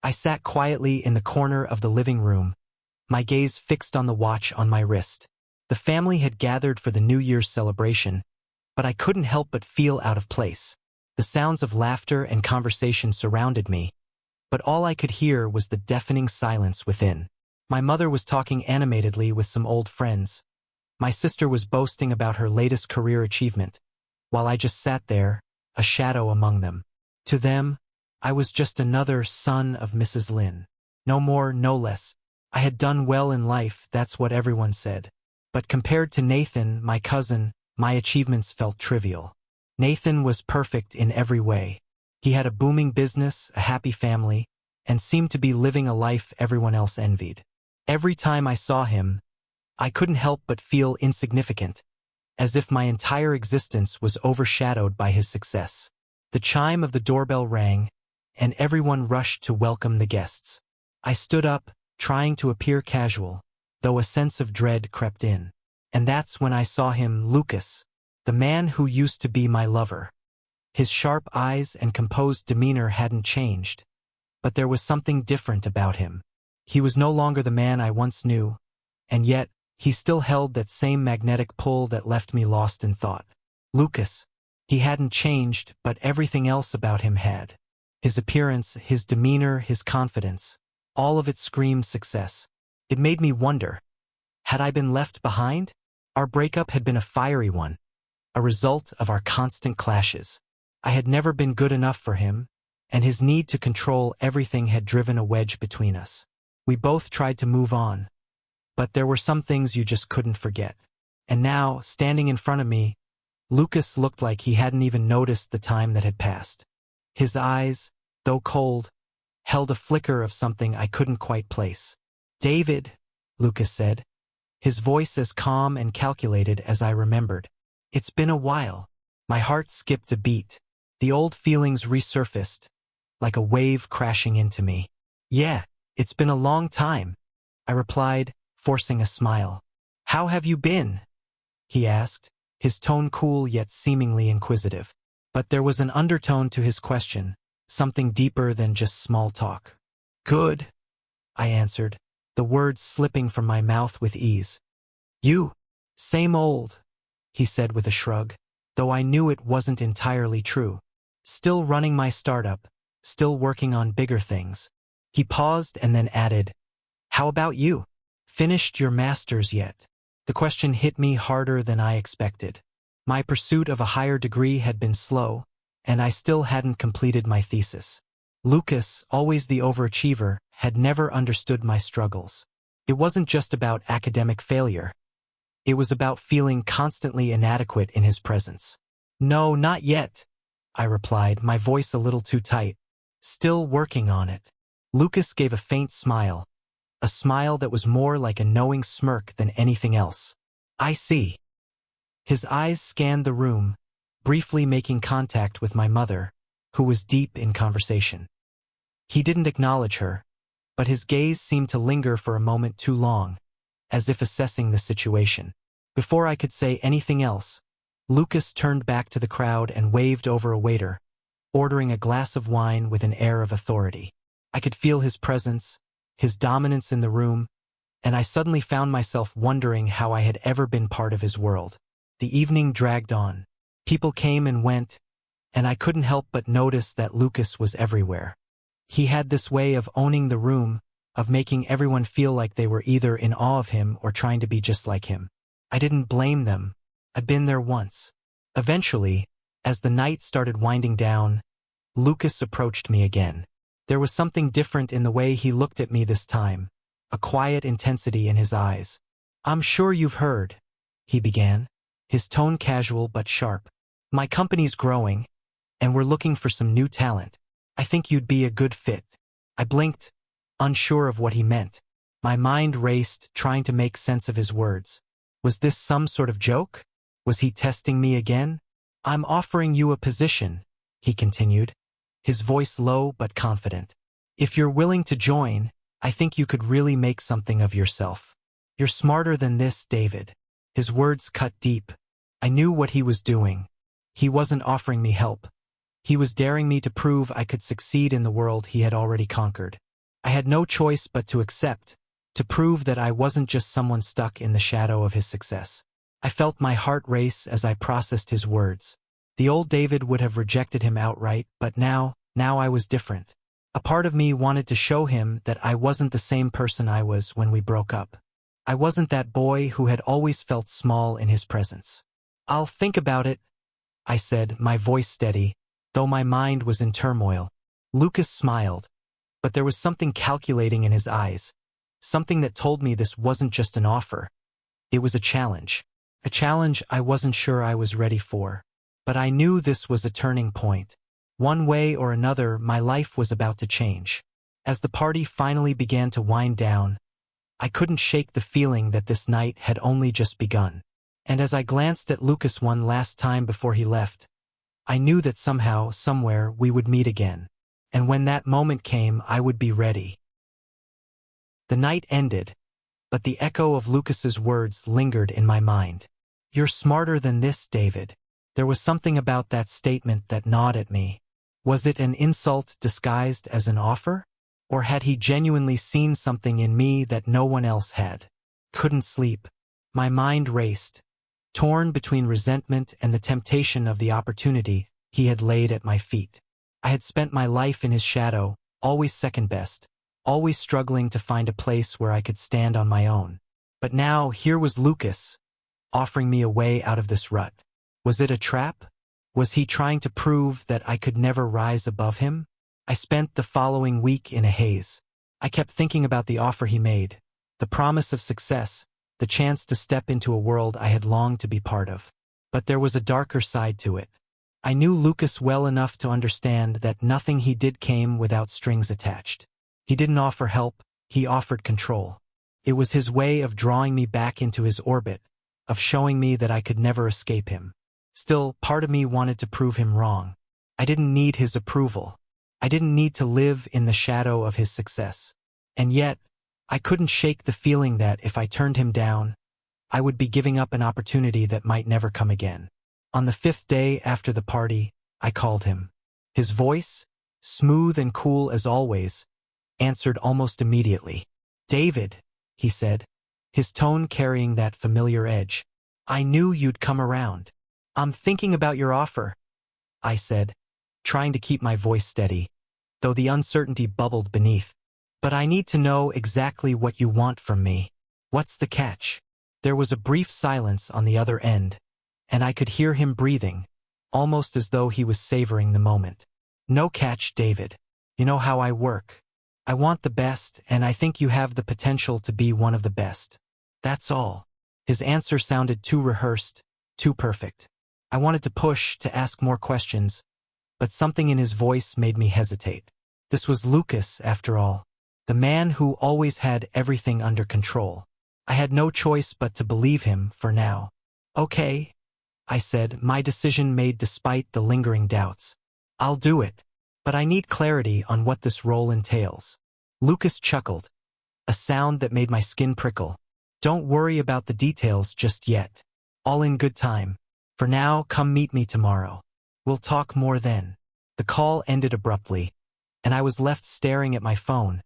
I sat quietly in the corner of the living room, my gaze fixed on the watch on my wrist. The family had gathered for the New Year's celebration, but I couldn't help but feel out of place. The sounds of laughter and conversation surrounded me, but all I could hear was the deafening silence within. My mother was talking animatedly with some old friends. My sister was boasting about her latest career achievement, while I just sat there, a shadow among them. To them, I was just another son of Mrs. Lin. No more, no less. I had done well in life, that's what everyone said. But compared to Nathan, my cousin, my achievements felt trivial. Nathan was perfect in every way. He had a booming business, a happy family, and seemed to be living a life everyone else envied. Every time I saw him, I couldn't help but feel insignificant, as if my entire existence was overshadowed by his success. The chime of the doorbell rang, and everyone rushed to welcome the guests. I stood up, trying to appear casual, though a sense of dread crept in. And that's when I saw him, Lucas, the man who used to be my lover. His sharp eyes and composed demeanor hadn't changed, but there was something different about him. He was no longer the man I once knew, and yet, he still held that same magnetic pull that left me lost in thought. Lucas. He hadn't changed, but everything else about him had. His appearance, his demeanor, his confidence, all of it screamed success. It made me wonder, had I been left behind? Our breakup had been a fiery one, a result of our constant clashes. I had never been good enough for him, and his need to control everything had driven a wedge between us. We both tried to move on, but there were some things you just couldn't forget. And now, standing in front of me, Lucas looked like he hadn't even noticed the time that had passed. His eyes, though cold, held a flicker of something I couldn't quite place. "David," Lucas said, his voice as calm and calculated as I remembered. "It's been a while." My heart skipped a beat. The old feelings resurfaced, like a wave crashing into me. "Yeah, it's been a long time," I replied, forcing a smile. "How have you been?" he asked, his tone cool yet seemingly inquisitive. But there was an undertone to his question, something deeper than just small talk. "Good," I answered, the words slipping from my mouth with ease. "You? Same old," he said with a shrug, though I knew it wasn't entirely true. "Still running my startup, still working on bigger things." He paused and then added, "How about you? Finished your master's yet?" The question hit me harder than I expected. My pursuit of a higher degree had been slow, and I still hadn't completed my thesis. Lucas, always the overachiever, had never understood my struggles. It wasn't just about academic failure. It was about feeling constantly inadequate in his presence. "No, not yet," I replied, my voice a little too tight. "Still working on it." Lucas gave a faint smile, a smile that was more like a knowing smirk than anything else. "I see." His eyes scanned the room, briefly making contact with my mother, who was deep in conversation. He didn't acknowledge her, but his gaze seemed to linger for a moment too long, as if assessing the situation. Before I could say anything else, Lucas turned back to the crowd and waved over a waiter, ordering a glass of wine with an air of authority. I could feel his presence, his dominance in the room, and I suddenly found myself wondering how I had ever been part of his world. The evening dragged on. People came and went, and I couldn't help but notice that Lucas was everywhere. He had this way of owning the room, of making everyone feel like they were either in awe of him or trying to be just like him. I didn't blame them. I'd been there once. Eventually, as the night started winding down, Lucas approached me again. There was something different in the way he looked at me this time, a quiet intensity in his eyes. "I'm sure you've heard," he began, his tone casual but sharp. "My company's growing, and we're looking for some new talent. I think you'd be a good fit." I blinked, unsure of what he meant. My mind raced, trying to make sense of his words. Was this some sort of joke? Was he testing me again? "I'm offering you a position," he continued, his voice low but confident. "If you're willing to join, I think you could really make something of yourself. You're smarter than this, David." His words cut deep. I knew what he was doing. He wasn't offering me help. He was daring me to prove I could succeed in the world he had already conquered. I had no choice but to accept, to prove that I wasn't just someone stuck in the shadow of his success. I felt my heart race as I processed his words. The old David would have rejected him outright, but now I was different. A part of me wanted to show him that I wasn't the same person I was when we broke up. I wasn't that boy who had always felt small in his presence. "I'll think about it," I said, my voice steady, though my mind was in turmoil. Lucas smiled, but there was something calculating in his eyes, something that told me this wasn't just an offer. It was a challenge I wasn't sure I was ready for. But I knew this was a turning point. One way or another, my life was about to change. As the party finally began to wind down, I couldn't shake the feeling that this night had only just begun. And as I glanced at Lucas one last time before he left, I knew that somehow, somewhere, we would meet again. And when that moment came, I would be ready. The night ended, but the echo of Lucas's words lingered in my mind. "You're smarter than this, David." There was something about that statement that gnawed at me. Was it an insult disguised as an offer? Or had he genuinely seen something in me that no one else had? Couldn't sleep. My mind raced, torn between resentment and the temptation of the opportunity he had laid at my feet. I had spent my life in his shadow, always second best, always struggling to find a place where I could stand on my own. But now here was Lucas, offering me a way out of this rut. Was it a trap? Was he trying to prove that I could never rise above him? I spent the following week in a haze. I kept thinking about the offer he made, the promise of success, the chance to step into a world I had longed to be part of. But there was a darker side to it. I knew Lucas well enough to understand that nothing he did came without strings attached. He didn't offer help, he offered control. It was his way of drawing me back into his orbit, of showing me that I could never escape him. Still, part of me wanted to prove him wrong. I didn't need his approval. I didn't need to live in the shadow of his success. And yet, I couldn't shake the feeling that if I turned him down, I would be giving up an opportunity that might never come again. On the 5th day after the party, I called him. His voice, smooth and cool as always, answered almost immediately. "David," he said, his tone carrying that familiar edge. "I knew you'd come around." "I'm thinking about your offer," I said, trying to keep my voice steady, though the uncertainty bubbled beneath. "But I need to know exactly what you want from me. What's the catch?" There was a brief silence on the other end, and I could hear him breathing, almost as though he was savoring the moment. "No catch, David. You know how I work. I want the best, and I think you have the potential to be one of the best. That's all." His answer sounded too rehearsed, too perfect. I wanted to push, to ask more questions, but something in his voice made me hesitate. This was Lucas, after all, the man who always had everything under control. I had no choice but to believe him for now. "Okay," I said, my decision made despite the lingering doubts. "I'll do it, but I need clarity on what this role entails." Lucas chuckled, a sound that made my skin prickle. "Don't worry about the details just yet. All in good time. For now, come meet me tomorrow. We'll talk more then." The call ended abruptly, and I was left staring at my phone,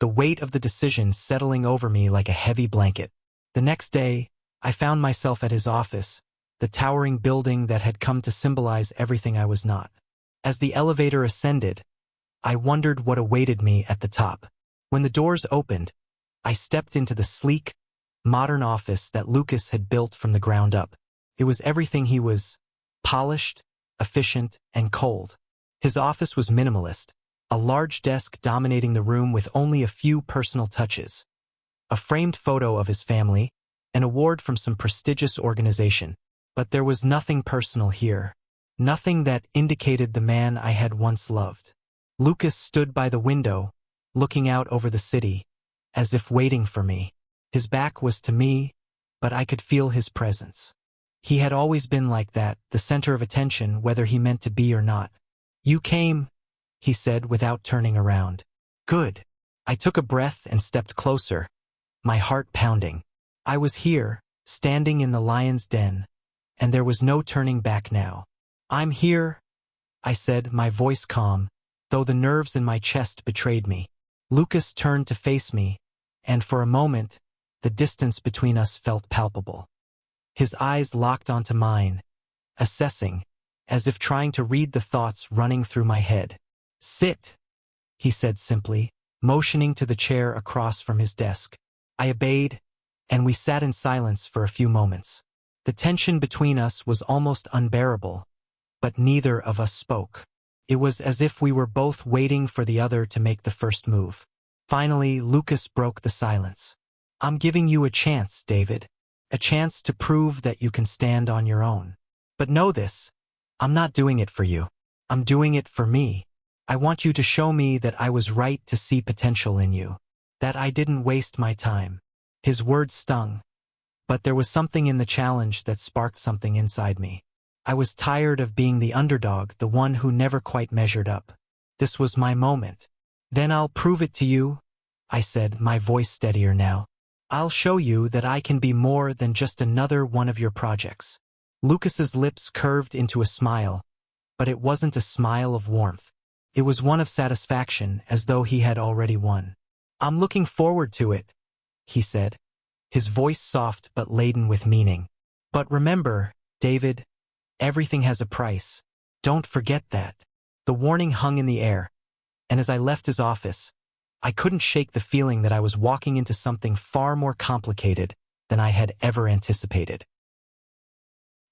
the weight of the decision settling over me like a heavy blanket. The next day, I found myself at his office, the towering building that had come to symbolize everything I was not. As the elevator ascended, I wondered what awaited me at the top. When the doors opened, I stepped into the sleek, modern office that Lucas had built from the ground up. It was everything he was: polished, efficient, and cold. His office was minimalist, a large desk dominating the room with only a few personal touches. A framed photo of his family, an award from some prestigious organization. But there was nothing personal here, nothing that indicated the man I had once loved. Lucas stood by the window, looking out over the city, as if waiting for me. His back was to me, but I could feel his presence. He had always been like that, the center of attention, whether he meant to be or not. "You came," he said without turning around. "Good." I took a breath and stepped closer, my heart pounding. I was here, standing in the lion's den, and there was no turning back now. "I'm here," I said, my voice calm, though the nerves in my chest betrayed me. Lucas turned to face me, and for a moment, the distance between us felt palpable. His eyes locked onto mine, assessing, as if trying to read the thoughts running through my head. "Sit," he said simply, motioning to the chair across from his desk. I obeyed, and we sat in silence for a few moments. The tension between us was almost unbearable, but neither of us spoke. It was as if we were both waiting for the other to make the first move. Finally, Lucas broke the silence. "I'm giving you a chance, David. A chance to prove that you can stand on your own. But know this, I'm not doing it for you. I'm doing it for me. I want you to show me that I was right to see potential in you. That I didn't waste my time." His words stung, but there was something in the challenge that sparked something inside me. I was tired of being the underdog, the one who never quite measured up. This was my moment. "Then I'll prove it to you," I said, my voice steadier now. "I'll show you that I can be more than just another one of your projects." Lucas's lips curved into a smile, but it wasn't a smile of warmth. It was one of satisfaction, as though he had already won. "I'm looking forward to it," he said, his voice soft but laden with meaning. "But remember, David, everything has a price. Don't forget that." The warning hung in the air, and as I left his office, I couldn't shake the feeling that I was walking into something far more complicated than I had ever anticipated.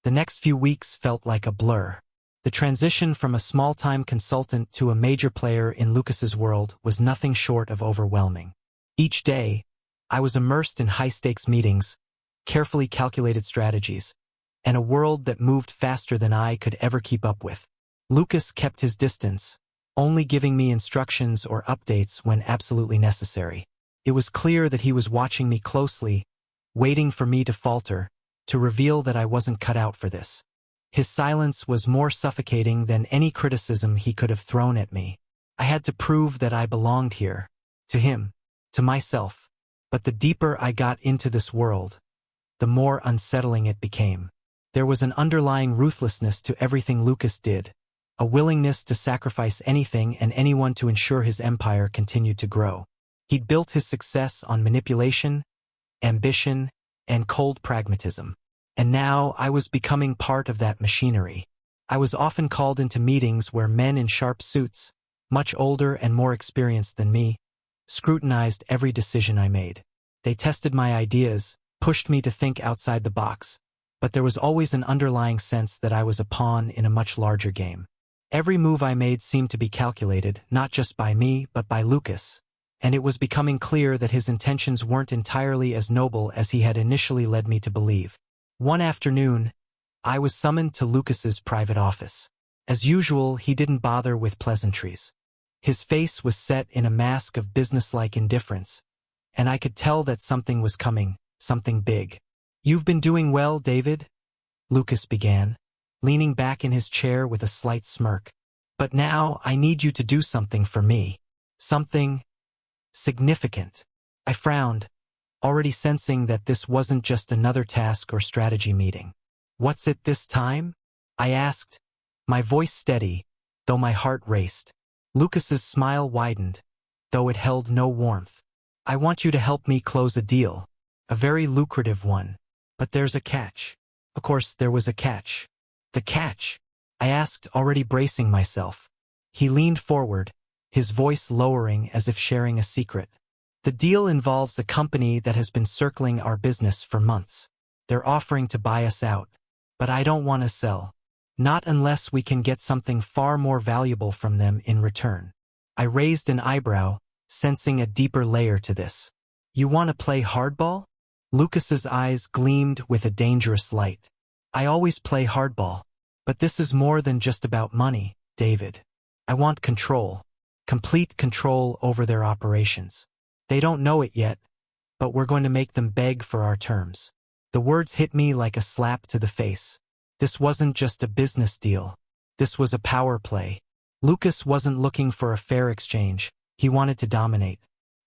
The next few weeks felt like a blur. The transition from a small-time consultant to a major player in Lucas's world was nothing short of overwhelming. Each day, I was immersed in high-stakes meetings, carefully calculated strategies, and a world that moved faster than I could ever keep up with. Lucas kept his distance, only giving me instructions or updates when absolutely necessary. It was clear that he was watching me closely, waiting for me to falter, to reveal that I wasn't cut out for this. His silence was more suffocating than any criticism he could have thrown at me. I had to prove that I belonged here, to him, to myself. But the deeper I got into this world, the more unsettling it became. There was an underlying ruthlessness to everything Lucas did, a willingness to sacrifice anything and anyone to ensure his empire continued to grow. He'd built his success on manipulation, ambition, and cold pragmatism. And now I was becoming part of that machinery. I was often called into meetings where men in sharp suits, much older and more experienced than me, scrutinized every decision I made. They tested my ideas, pushed me to think outside the box, but there was always an underlying sense that I was a pawn in a much larger game. Every move I made seemed to be calculated, not just by me, but by Lucas, and it was becoming clear that his intentions weren't entirely as noble as he had initially led me to believe. One afternoon, I was summoned to Lucas's private office. As usual, he didn't bother with pleasantries. His face was set in a mask of businesslike indifference, and I could tell that something was coming, something big. "You've been doing well, David," Lucas began, leaning back in his chair with a slight smirk. "But now I need you to do something for me. Something significant." I frowned, already sensing that this wasn't just another task or strategy meeting. "What's it this time?" I asked, my voice steady, though my heart raced. Lucas's smile widened, though it held no warmth. "I want you to help me close a deal, a very lucrative one. But there's a catch." Of course, there was a catch. "The catch?" I asked, already bracing myself. He leaned forward, his voice lowering as if sharing a secret. "The deal involves a company that has been circling our business for months. They're offering to buy us out, but I don't want to sell. Not unless we can get something far more valuable from them in return." I raised an eyebrow, sensing a deeper layer to this. "You want to play hardball?" Lucas's eyes gleamed with a dangerous light. "I always play hardball, but this is more than just about money, David. I want control, complete control over their operations. They don't know it yet, but we're going to make them beg for our terms." The words hit me like a slap to the face. This wasn't just a business deal. This was a power play. Lucas wasn't looking for a fair exchange. He wanted to dominate.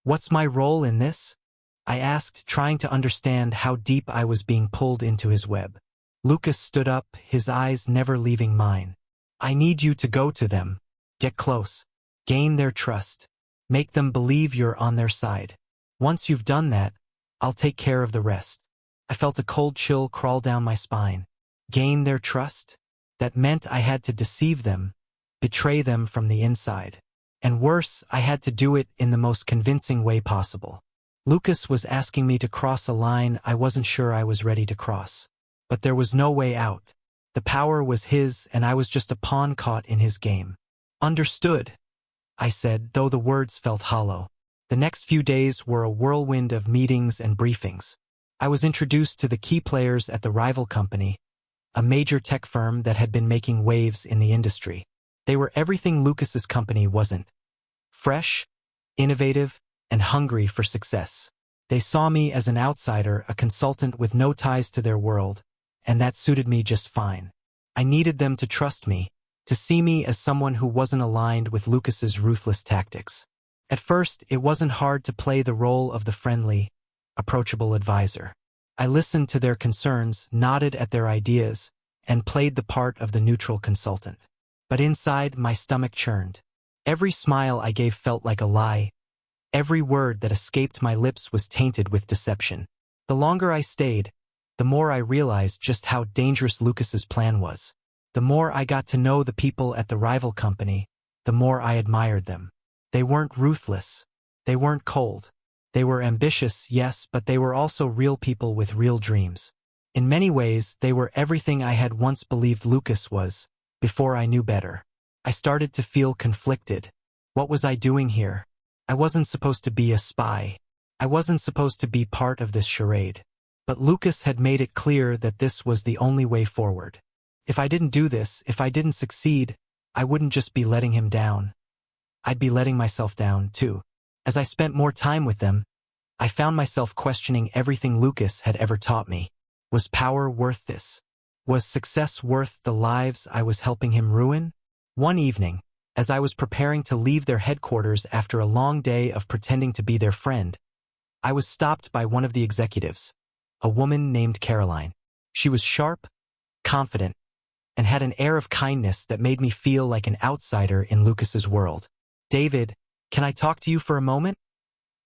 "What's my role in this?" I asked, trying to understand how deep I was being pulled into his web. Lucas stood up, his eyes never leaving mine. "I need you to go to them, get close, gain their trust. Make them believe you're on their side. Once you've done that, I'll take care of the rest. I felt a cold chill crawl down my spine. Gain their trust? That meant I had to deceive them, betray them from the inside. And worse, I had to do it in the most convincing way possible. Lucas was asking me to cross a line I wasn't sure I was ready to cross. But there was no way out. The power was his, and I was just a pawn caught in his game. Understood, I said, though the words felt hollow. The next few days were a whirlwind of meetings and briefings. I was introduced to the key players at the rival company, a major tech firm that had been making waves in the industry. They were everything Lucas's company wasn't. Fresh, innovative, and hungry for success. They saw me as an outsider, a consultant with no ties to their world, and that suited me just fine. I needed them to trust me, to see me as someone who wasn't aligned with Lucas's ruthless tactics. At first, it wasn't hard to play the role of the friendly, approachable advisor. I listened to their concerns, nodded at their ideas, and played the part of the neutral consultant. But inside, my stomach churned. Every smile I gave felt like a lie. Every word that escaped my lips was tainted with deception. The longer I stayed, the more I realized just how dangerous Lucas's plan was. The more I got to know the people at the rival company, the more I admired them. They weren't ruthless. They weren't cold. They were ambitious, yes, but they were also real people with real dreams. In many ways, they were everything I had once believed Lucas was, before I knew better. I started to feel conflicted. What was I doing here? I wasn't supposed to be a spy. I wasn't supposed to be part of this charade. But Lucas had made it clear that this was the only way forward. If I didn't do this, if I didn't succeed, I wouldn't just be letting him down. I'd be letting myself down, too. As I spent more time with them, I found myself questioning everything Lucas had ever taught me. Was power worth this? Was success worth the lives I was helping him ruin? One evening, as I was preparing to leave their headquarters after a long day of pretending to be their friend, I was stopped by one of the executives, a woman named Caroline. She was sharp, confident, and had an air of kindness that made me feel like an outsider in Lucas's world. "David, can I talk to you for a moment?"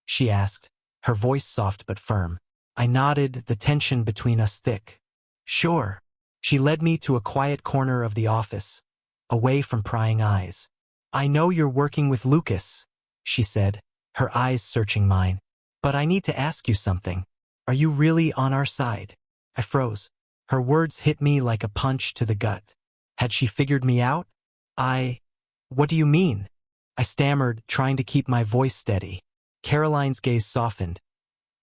she asked, her voice soft but firm. I nodded, the tension between us thick. "Sure." She led me to a quiet corner of the office, away from prying eyes. "I know you're working with Lucas," she said, her eyes searching mine. "But I need to ask you something. Are you really on our side?" I froze. Her words hit me like a punch to the gut. Had she figured me out? What do you mean?" I stammered, trying to keep my voice steady. Caroline's gaze softened,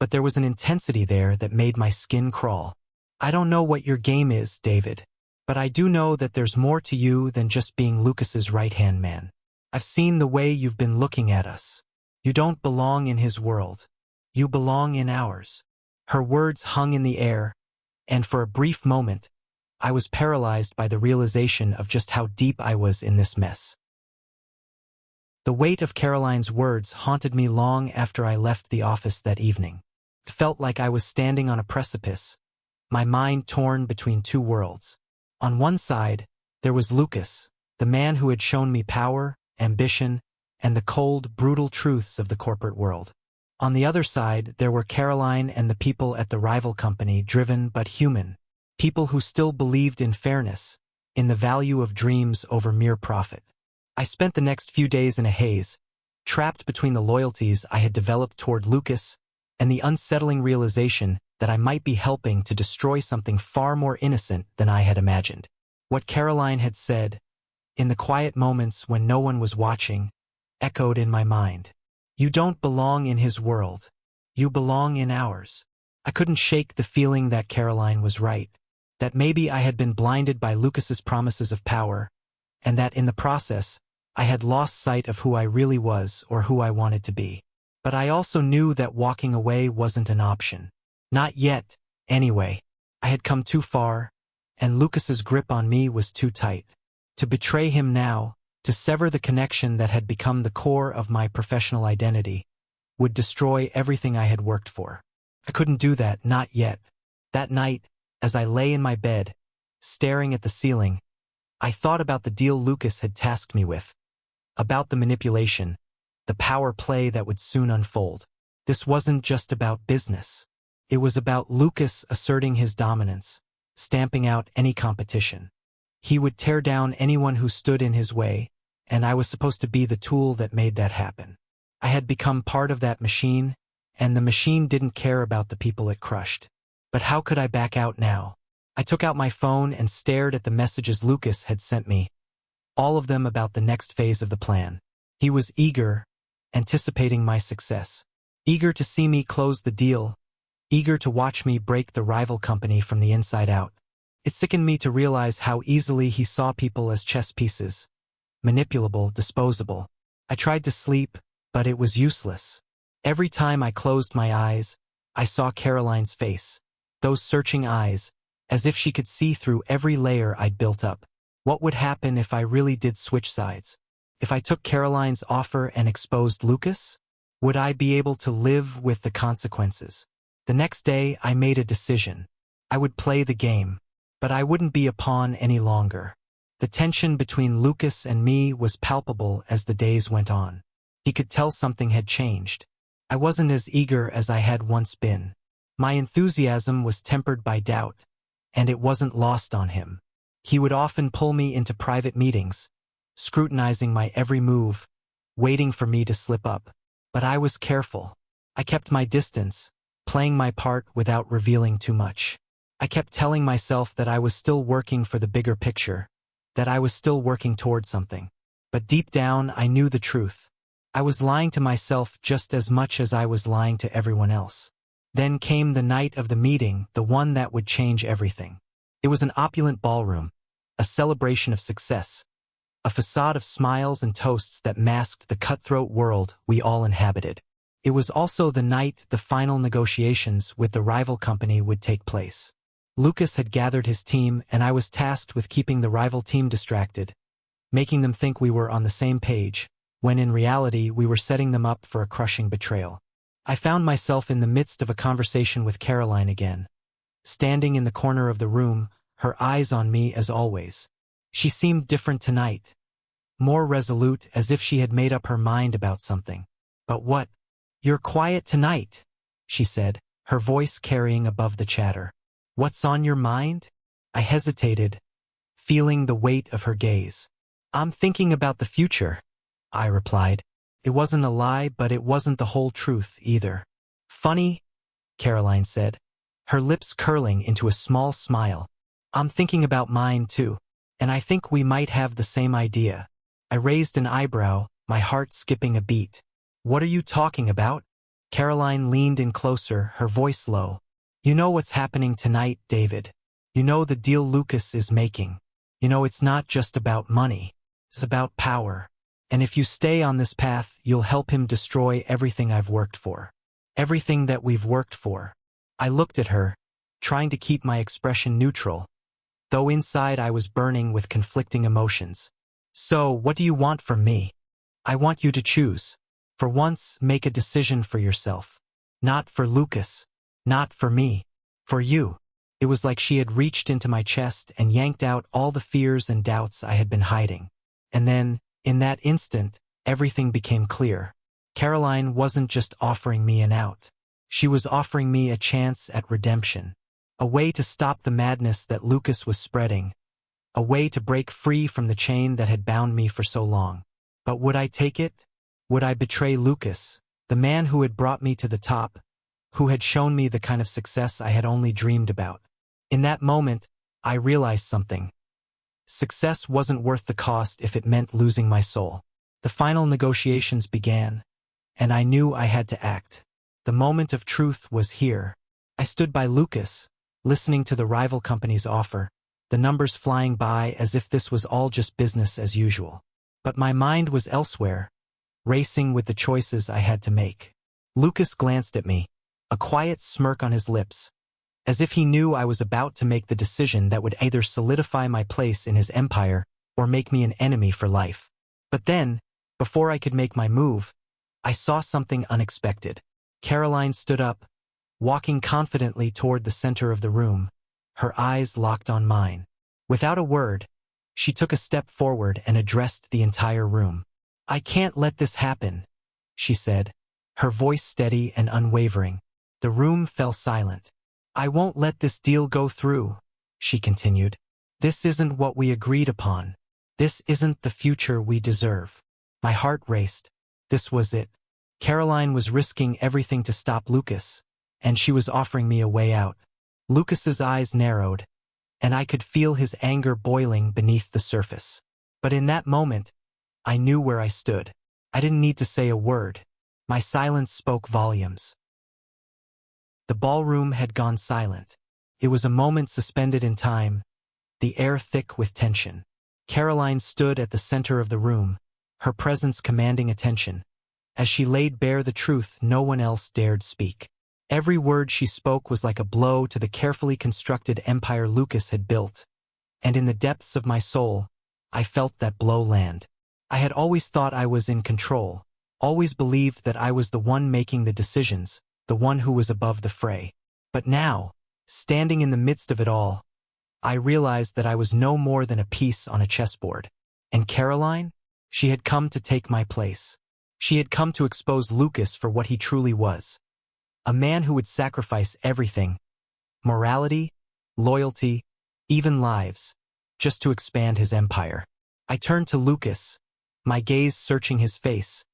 but there was an intensity there that made my skin crawl. "I don't know what your game is, David, but I do know that there's more to you than just being Lucas's right-hand man. I've seen the way you've been looking at us. You don't belong in his world. You belong in ours." Her words hung in the air, and for a brief moment, I was paralyzed by the realization of just how deep I was in this mess. The weight of Caroline's words haunted me long after I left the office that evening. It felt like I was standing on a precipice, my mind torn between two worlds. On one side, there was Lucas, the man who had shown me power, ambition, and the cold, brutal truths of the corporate world. On the other side, there were Caroline and the people at the rival company, driven but human, people who still believed in fairness, in the value of dreams over mere profit. I spent the next few days in a haze, trapped between the loyalties I had developed toward Lucas and the unsettling realization that I might be helping to destroy something far more innocent than I had imagined. What Caroline had said, in the quiet moments when no one was watching, echoed in my mind. "You don't belong in his world. You belong in ours." I couldn't shake the feeling that Caroline was right, that maybe I had been blinded by Lucas's promises of power, and that in the process, I had lost sight of who I really was or who I wanted to be. But I also knew that walking away wasn't an option. Not yet, anyway. I had come too far, and Lucas's grip on me was too tight. To betray him now, to sever the connection that had become the core of my professional identity, would destroy everything I had worked for. I couldn't do that, not yet. That night, as I lay in my bed, staring at the ceiling, I thought about the deal Lucas had tasked me with, about the manipulation, the power play that would soon unfold. This wasn't just about business. It was about Lucas asserting his dominance, stamping out any competition. He would tear down anyone who stood in his way, and I was supposed to be the tool that made that happen. I had become part of that machine, and the machine didn't care about the people it crushed. But how could I back out now? I took out my phone and stared at the messages Lucas had sent me, all of them about the next phase of the plan. He was eager, anticipating my success, eager to see me close the deal, eager to watch me break the rival company from the inside out. It sickened me to realize how easily he saw people as chess pieces, manipulable, disposable. I tried to sleep, but it was useless. Every time I closed my eyes, I saw Caroline's face, those searching eyes, as if she could see through every layer I'd built up. What would happen if I really did switch sides? If I took Caroline's offer and exposed Lucas? Would I be able to live with the consequences? The next day, I made a decision. I would play the game, but I wouldn't be a pawn any longer. The tension between Lucas and me was palpable as the days went on. He could tell something had changed. I wasn't as eager as I had once been. My enthusiasm was tempered by doubt, and it wasn't lost on him. He would often pull me into private meetings, scrutinizing my every move, waiting for me to slip up. But I was careful. I kept my distance, playing my part without revealing too much. I kept telling myself that I was still working for the bigger picture, that I was still working toward something. But deep down, I knew the truth. I was lying to myself just as much as I was lying to everyone else. Then came the night of the meeting, the one that would change everything. It was an opulent ballroom, a celebration of success, a facade of smiles and toasts that masked the cutthroat world we all inhabited. It was also the night the final negotiations with the rival company would take place. Lucas had gathered his team, and I was tasked with keeping the rival team distracted, making them think we were on the same page, when in reality we were setting them up for a crushing betrayal. I found myself in the midst of a conversation with Caroline again, standing in the corner of the room, her eyes on me as always. She seemed different tonight, more resolute, as if she had made up her mind about something. "But what? You're quiet tonight," she said, her voice carrying above the chatter. "What's on your mind?" I hesitated, feeling the weight of her gaze. "I'm thinking about the future," I replied. It wasn't a lie, but it wasn't the whole truth either. "Funny," Caroline said, her lips curling into a small smile. "I'm thinking about mine too, and I think we might have the same idea." I raised an eyebrow, my heart skipping a beat. "What are you talking about?" Caroline leaned in closer, her voice low. "You know what's happening tonight, David. You know the deal Lucas is making. You know it's not just about money. It's about power. And if you stay on this path, you'll help him destroy everything I've worked for. Everything that we've worked for." I looked at her, trying to keep my expression neutral, though inside I was burning with conflicting emotions. "So, what do you want from me?" "I want you to choose. For once, make a decision for yourself. Not for Lucas. Not for me. For you." It was like she had reached into my chest and yanked out all the fears and doubts I had been hiding. And then, in that instant, everything became clear. Caroline wasn't just offering me an out. She was offering me a chance at redemption. A way to stop the madness that Lucas was spreading. A way to break free from the chain that had bound me for so long. But would I take it? Would I betray Lucas, the man who had brought me to the top, who had shown me the kind of success I had only dreamed about? In that moment, I realized something. Success wasn't worth the cost if it meant losing my soul. The final negotiations began, and I knew I had to act. The moment of truth was here. I stood by Lucas, listening to the rival company's offer, the numbers flying by as if this was all just business as usual. But my mind was elsewhere, racing with the choices I had to make. Lucas glanced at me, a quiet smirk on his lips, as if he knew I was about to make the decision that would either solidify my place in his empire or make me an enemy for life. But then, before I could make my move, I saw something unexpected. Caroline stood up, walking confidently toward the center of the room, her eyes locked on mine. Without a word, she took a step forward and addressed the entire room. "I can't let this happen," she said, her voice steady and unwavering. The room fell silent. I won't let this deal go through, she continued. This isn't what we agreed upon. This isn't the future we deserve. My heart raced. This was it. Caroline was risking everything to stop Lucas, and she was offering me a way out. Lucas's eyes narrowed, and I could feel his anger boiling beneath the surface. But in that moment, I knew where I stood. I didn't need to say a word. My silence spoke volumes. The ballroom had gone silent. It was a moment suspended in time, the air thick with tension. Caroline stood at the center of the room, her presence commanding attention. As she laid bare the truth, no one else dared speak. Every word she spoke was like a blow to the carefully constructed empire Lucas had built. And in the depths of my soul, I felt that blow land. I had always thought I was in control, always believed that I was the one making the decisions, the one who was above the fray. But now, standing in the midst of it all, I realized that I was no more than a piece on a chessboard. And Caroline? She had come to take my place. She had come to expose Lucas for what he truly was. A man who would sacrifice everything, morality, loyalty, even lives, just to expand his empire. I turned to Lucas, my gaze searching his face,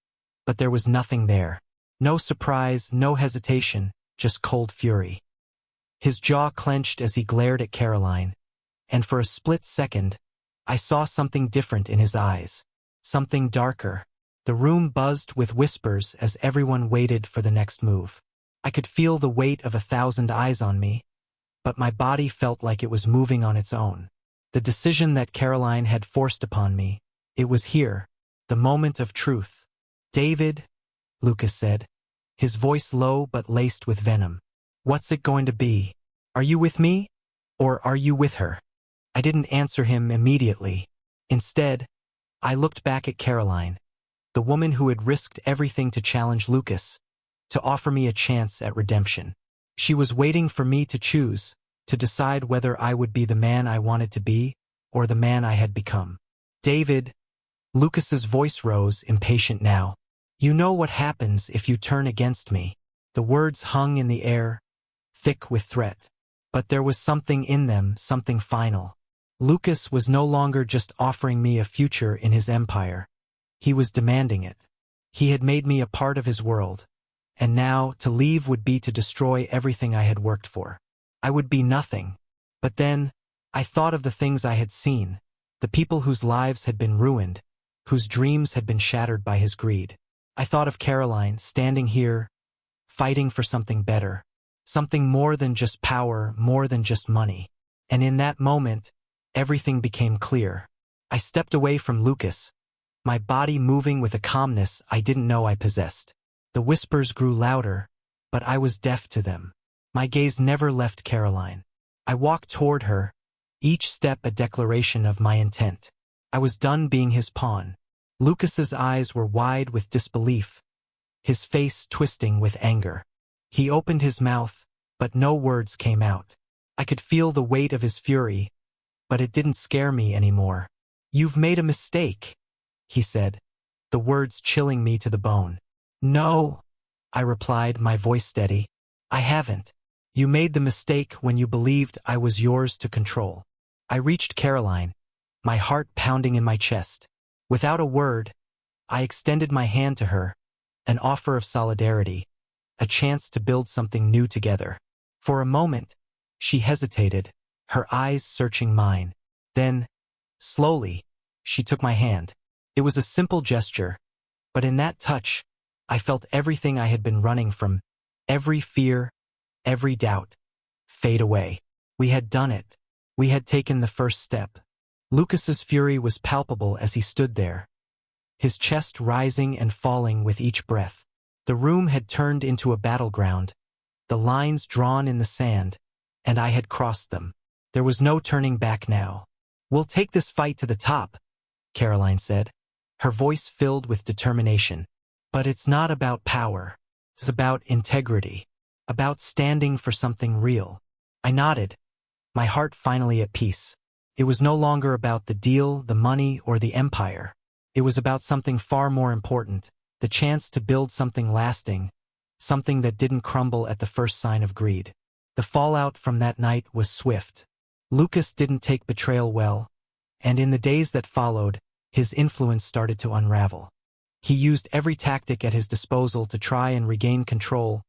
but there was nothing there. No surprise, no hesitation, just cold fury. His jaw clenched as he glared at Caroline, and for a split second, I saw something different in his eyes, something darker. The room buzzed with whispers as everyone waited for the next move. I could feel the weight of 1,000 eyes on me, but my body felt like it was moving on its own. The decision that Caroline had forced upon me, it was here, the moment of truth. David, Lucas said, his voice low but laced with venom. What's it going to be? Are you with me? Or are you with her? I didn't answer him immediately. Instead, I looked back at Caroline, the woman who had risked everything to challenge Lucas, to offer me a chance at redemption. She was waiting for me to choose, to decide whether I would be the man I wanted to be, or the man I had become. David, Lucas's voice rose, impatient now. You know what happens if you turn against me. The words hung in the air, thick with threat. But there was something in them, something final. Lucas was no longer just offering me a future in his empire. He was demanding it. He had made me a part of his world. And now, to leave would be to destroy everything I had worked for. I would be nothing. But then, I thought of the things I had seen, the people whose lives had been ruined, whose dreams had been shattered by his greed. I thought of Caroline, standing here, fighting for something better, something more than just power, more than just money. And in that moment, everything became clear. I stepped away from Lucas, my body moving with a calmness I didn't know I possessed. The whispers grew louder, but I was deaf to them. My gaze never left Caroline. I walked toward her, each step a declaration of my intent. I was done being his pawn. Lucas's eyes were wide with disbelief, his face twisting with anger. He opened his mouth, but no words came out. I could feel the weight of his fury, but it didn't scare me anymore. You've made a mistake, he said, the words chilling me to the bone. No, I replied, my voice steady. I haven't. You made the mistake when you believed I was yours to control. I reached Caroline, my heart pounding in my chest. Without a word, I extended my hand to her, an offer of solidarity, a chance to build something new together. For a moment, she hesitated, her eyes searching mine. Then, slowly, she took my hand. It was a simple gesture, but in that touch, I felt everything I had been running from, every fear, every doubt, fade away. We had done it. We had taken the first step. Lucas's fury was palpable as he stood there, his chest rising and falling with each breath. The room had turned into a battleground, the lines drawn in the sand, and I had crossed them. There was no turning back now. We'll take this fight to the top, Caroline said, her voice filled with determination. But it's not about power. It's about integrity, about standing for something real. I nodded, my heart finally at peace. It was no longer about the deal, the money, or the empire. It was about something far more important, the chance to build something lasting, something that didn't crumble at the first sign of greed. The fallout from that night was swift. Lucas didn't take betrayal well, and in the days that followed, his influence started to unravel. He used every tactic at his disposal to try and regain control,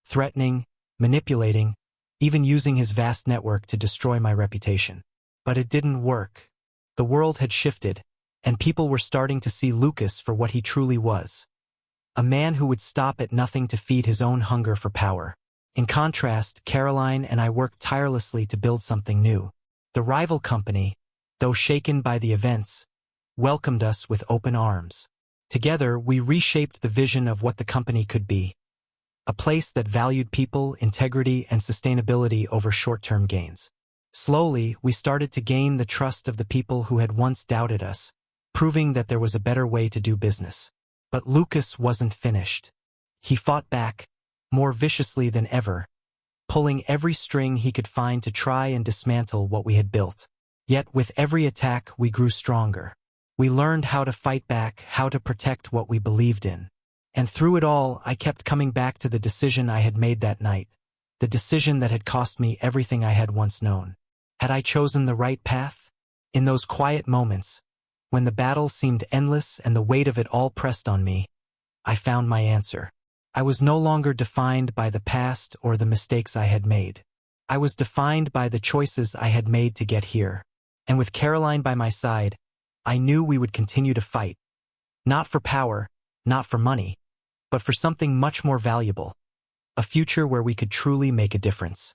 threatening, manipulating, even using his vast network to destroy my reputation. But it didn't work. The world had shifted, and people were starting to see Lucas for what he truly was. A man who would stop at nothing to feed his own hunger for power. In contrast, Caroline and I worked tirelessly to build something new. The rival company, though shaken by the events, welcomed us with open arms. Together, we reshaped the vision of what the company could be. A place that valued people, integrity, and sustainability over short-term gains. Slowly, we started to gain the trust of the people who had once doubted us, proving that there was a better way to do business. But Lucas wasn't finished. He fought back, more viciously than ever, pulling every string he could find to try and dismantle what we had built. Yet with every attack, we grew stronger. We learned how to fight back, how to protect what we believed in. And through it all, I kept coming back to the decision I had made that night, the decision that had cost me everything I had once known. Had I chosen the right path? In those quiet moments, when the battle seemed endless and the weight of it all pressed on me, I found my answer. I was no longer defined by the past or the mistakes I had made. I was defined by the choices I had made to get here. And with Caroline by my side, I knew we would continue to fight. Not for power, not for money, but for something much more valuable. A future where we could truly make a difference.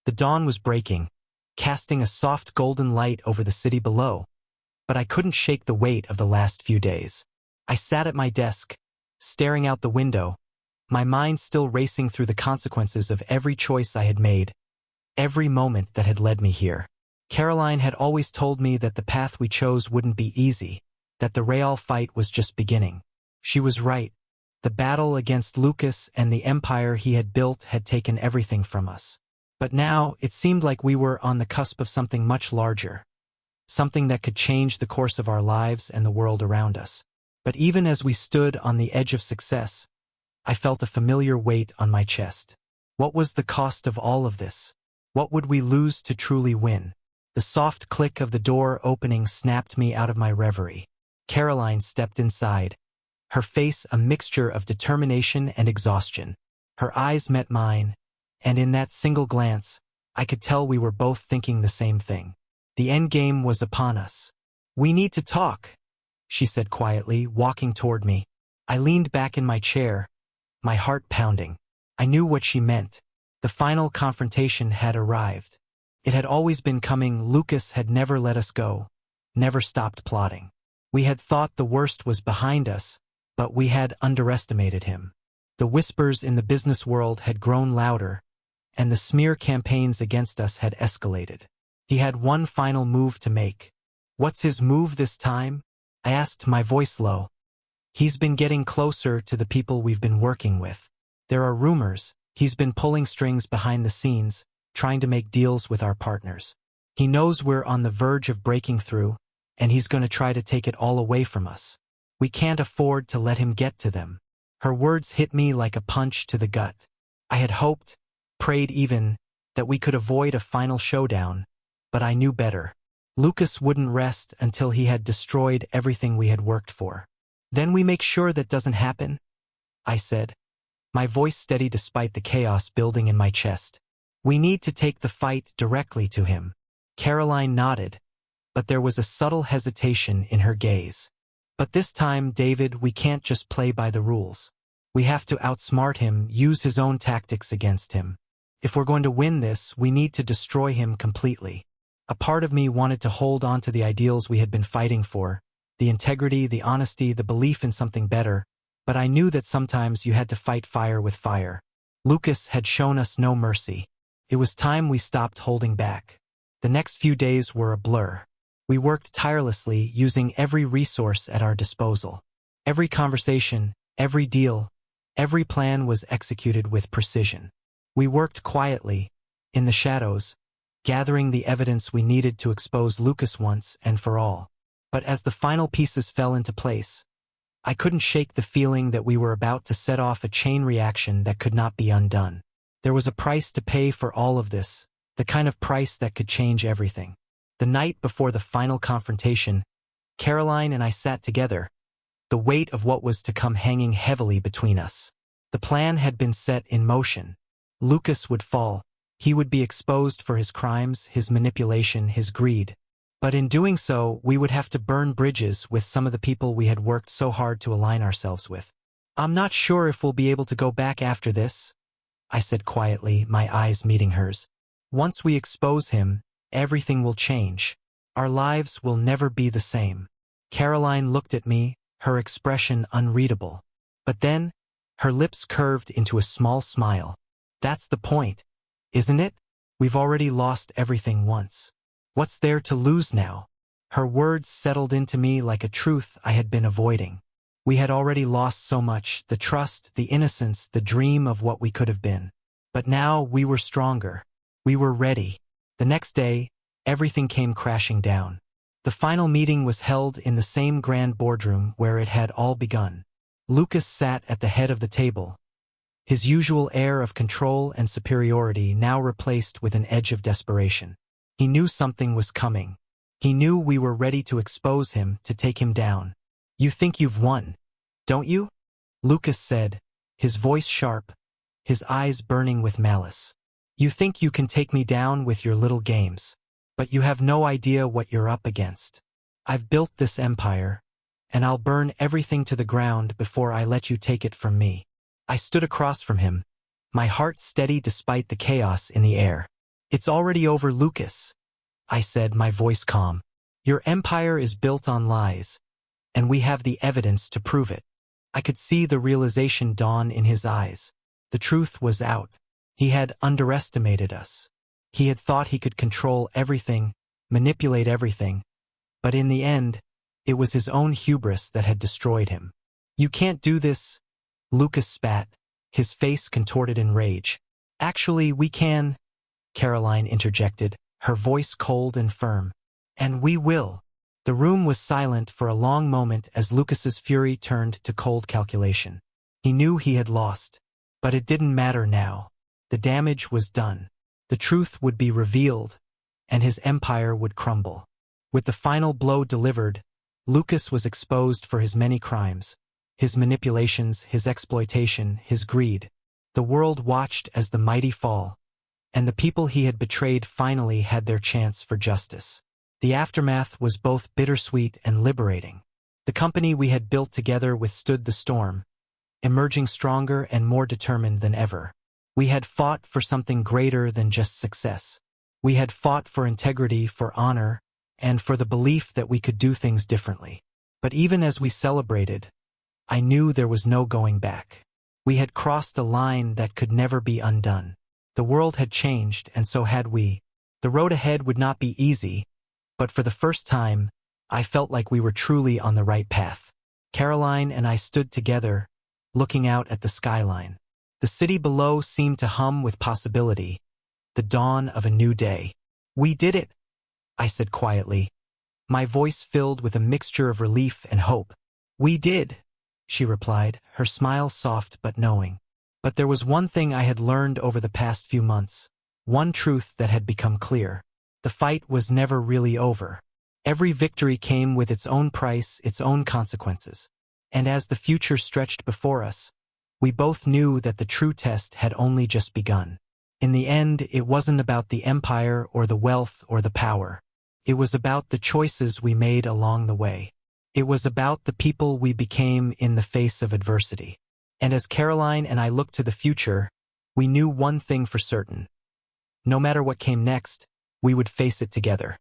The dawn was breaking, casting a soft golden light over the city below. But I couldn't shake the weight of the last few days. I sat at my desk, staring out the window, my mind still racing through the consequences of every choice I had made, every moment that had led me here. Caroline had always told me that the path we chose wouldn't be easy, that the Real fight was just beginning. She was right. The battle against Lucas and the empire he had built had taken everything from us. But now, it seemed like we were on the cusp of something much larger. Something that could change the course of our lives and the world around us. But even as we stood on the edge of success, I felt a familiar weight on my chest. What was the cost of all of this? What would we lose to truly win? The soft click of the door opening snapped me out of my reverie. Caroline stepped inside, her face a mixture of determination and exhaustion. Her eyes met mine, and in that single glance, I could tell we were both thinking the same thing. The end game was upon us. "We need to talk," she said quietly, walking toward me. I leaned back in my chair, my heart pounding. I knew what she meant. The final confrontation had arrived. It had always been coming. Lucas had never let us go, never stopped plotting. We had thought the worst was behind us, but we had underestimated him. The whispers in the business world had grown louder, and the smear campaigns against us had escalated. He had one final move to make. "What's his move this time?" I asked, my voice low. "He's been getting closer to the people we've been working with. There are rumors he's been pulling strings behind the scenes, trying to make deals with our partners. He knows we're on the verge of breaking through, and he's going to try to take it all away from us. We can't afford to let him get to them." Her words hit me like a punch to the gut. I had hoped, prayed even, that we could avoid a final showdown, but I knew better. Lucas wouldn't rest until he had destroyed everything we had worked for. "Then we make sure that doesn't happen?" I said, my voice steady despite the chaos building in my chest. "We need to take the fight directly to him." Caroline nodded, but there was a subtle hesitation in her gaze. "But this time, David, we can't just play by the rules. We have to outsmart him, use his own tactics against him. If we're going to win this, we need to destroy him completely." A part of me wanted to hold on to the ideals we had been fighting for, the integrity, the honesty, the belief in something better, but I knew that sometimes you had to fight fire with fire. Lucas had shown us no mercy. It was time we stopped holding back. The next few days were a blur. We worked tirelessly, using every resource at our disposal. Every conversation, every deal, every plan was executed with precision. We worked quietly, in the shadows, gathering the evidence we needed to expose Lucas once and for all. But as the final pieces fell into place, I couldn't shake the feeling that we were about to set off a chain reaction that could not be undone. There was a price to pay for all of this, the kind of price that could change everything. The night before the final confrontation, Caroline and I sat together, the weight of what was to come hanging heavily between us. The plan had been set in motion. Lucas would fall. He would be exposed for his crimes, his manipulation, his greed. But in doing so, we would have to burn bridges with some of the people we had worked so hard to align ourselves with. "I'm not sure if we'll be able to go back after this," I said quietly, my eyes meeting hers. "Once we expose him, everything will change. Our lives will never be the same." Caroline looked at me, her expression unreadable. But then, her lips curved into a small smile. "That's the point, isn't it? We've already lost everything once. What's there to lose now?" Her words settled into me like a truth I had been avoiding. We had already lost so much, the trust, the innocence, the dream of what we could have been. But now we were stronger. We were ready. The next day, everything came crashing down. The final meeting was held in the same grand boardroom where it had all begun. Lucas sat at the head of the table, his usual air of control and superiority now replaced with an edge of desperation. He knew something was coming. He knew we were ready to expose him, to take him down. "You think you've won, don't you?" Lucas said, his voice sharp, his eyes burning with malice. "You think you can take me down with your little games. But you have no idea what you're up against. I've built this empire, and I'll burn everything to the ground before I let you take it from me." I stood across from him, my heart steady despite the chaos in the air. "It's already over, Lucas," I said, my voice calm. "Your empire is built on lies, and we have the evidence to prove it." I could see the realization dawn in his eyes. The truth was out. He had underestimated us. He had thought he could control everything, manipulate everything. But in the end, it was his own hubris that had destroyed him. "You can't do this," Lucas spat, his face contorted in rage. "Actually, we can," Caroline interjected, her voice cold and firm. "And we will." The room was silent for a long moment as Lucas's fury turned to cold calculation. He knew he had lost, but it didn't matter now. The damage was done. The truth would be revealed, and his empire would crumble. With the final blow delivered, Lucas was exposed for his many crimes, his manipulations, his exploitation, his greed. The world watched as the mighty fall, and the people he had betrayed finally had their chance for justice. The aftermath was both bittersweet and liberating. The company we had built together withstood the storm, emerging stronger and more determined than ever. We had fought for something greater than just success. We had fought for integrity, for honor, and for the belief that we could do things differently. But even as we celebrated, I knew there was no going back. We had crossed a line that could never be undone. The world had changed, and so had we. The road ahead would not be easy, but for the first time, I felt like we were truly on the right path. Caroline and I stood together, looking out at the skyline. The city below seemed to hum with possibility, the dawn of a new day. "We did it," I said quietly, my voice filled with a mixture of relief and hope. "We did," she replied, her smile soft but knowing. But there was one thing I had learned over the past few months, one truth that had become clear. The fight was never really over. Every victory came with its own price, its own consequences. And as the future stretched before us, we both knew that the true test had only just begun. In the end, it wasn't about the empire or the wealth or the power. It was about the choices we made along the way. It was about the people we became in the face of adversity. And as Caroline and I looked to the future, we knew one thing for certain. No matter what came next, we would face it together.